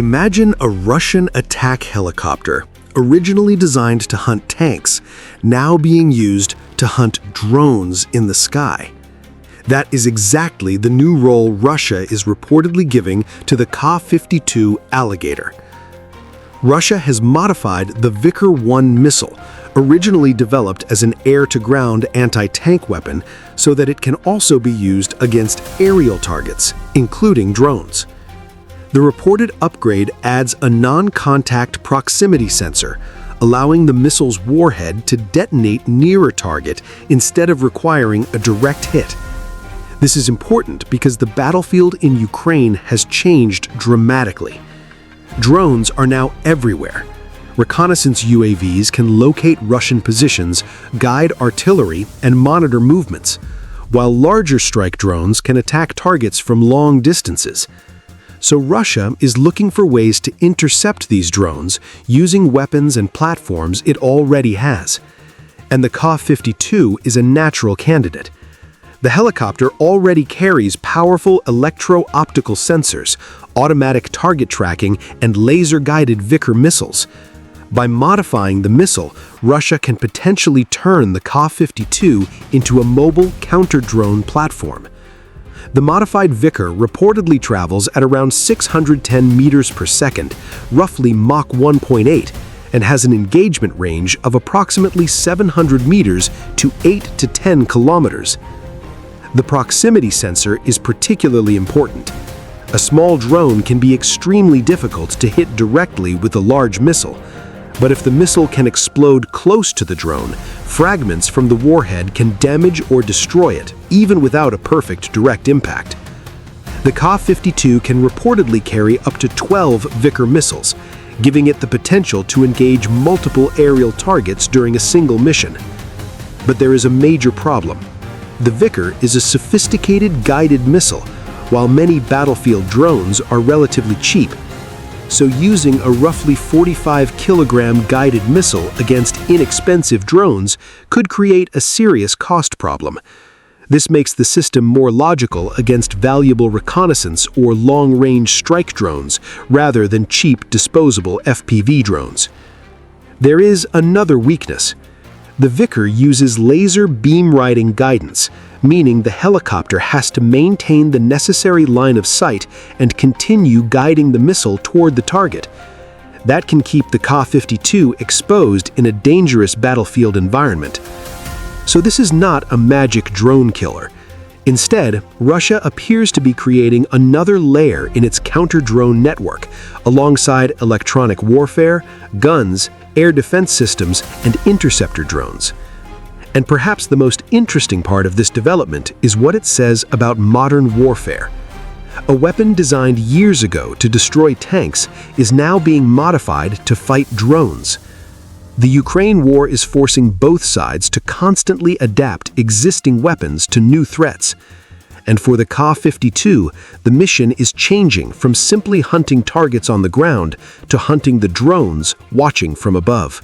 Imagine a Russian attack helicopter, originally designed to hunt tanks, now being used to hunt drones in the sky. That is exactly the new role Russia is reportedly giving to the Ka-52 Alligator. Russia has modified the Vickr-1 missile, originally developed as an air-to-ground anti-tank weapon, so that it can also be used against aerial targets, including drones. The reported upgrade adds a non-contact proximity sensor, allowing the missile's warhead to detonate near a target instead of requiring a direct hit. This is important because the battlefield in Ukraine has changed dramatically. Drones are now everywhere. Reconnaissance UAVs can locate Russian positions, guide artillery, and monitor movements, while larger strike drones can attack targets from long distances. So Russia is looking for ways to intercept these drones using weapons and platforms it already has. And the Ka-52 is a natural candidate. The helicopter already carries powerful electro-optical sensors, automatic target tracking, and laser-guided Vickr missiles. By modifying the missile, Russia can potentially turn the Ka-52 into a mobile counter-drone platform. The modified Vickr reportedly travels at around 610 meters per second, roughly Mach 1.8, and has an engagement range of approximately 700 meters to 8 to 10 kilometers. The proximity sensor is particularly important. A small drone can be extremely difficult to hit directly with a large missile, but if the missile can explode close to the drone, fragments from the warhead can damage or destroy it, even without a perfect direct impact. The Ka-52 can reportedly carry up to 12 Vickr missiles, giving it the potential to engage multiple aerial targets during a single mission. But there is a major problem. The Vickr is a sophisticated guided missile, while many battlefield drones are relatively cheap. So using a roughly 45-kilogram guided missile against inexpensive drones could create a serious cost problem. This makes the system more logical against valuable reconnaissance or long-range strike drones rather than cheap disposable FPV drones. There is another weakness. The Vickr uses laser beam riding guidance, meaning the helicopter has to maintain the necessary line of sight and continue guiding the missile toward the target. That can keep the Ka-52 exposed in a dangerous battlefield environment. So this is not a magic drone killer. Instead, Russia appears to be creating another layer in its counter-drone network, alongside electronic warfare, guns, air defense systems, and interceptor drones. And perhaps the most interesting part of this development is what it says about modern warfare. A weapon designed years ago to destroy tanks is now being modified to fight drones. The Ukraine war is forcing both sides to constantly adapt existing weapons to new threats. And for the Ka-52, the mission is changing from simply hunting targets on the ground to hunting the drones watching from above.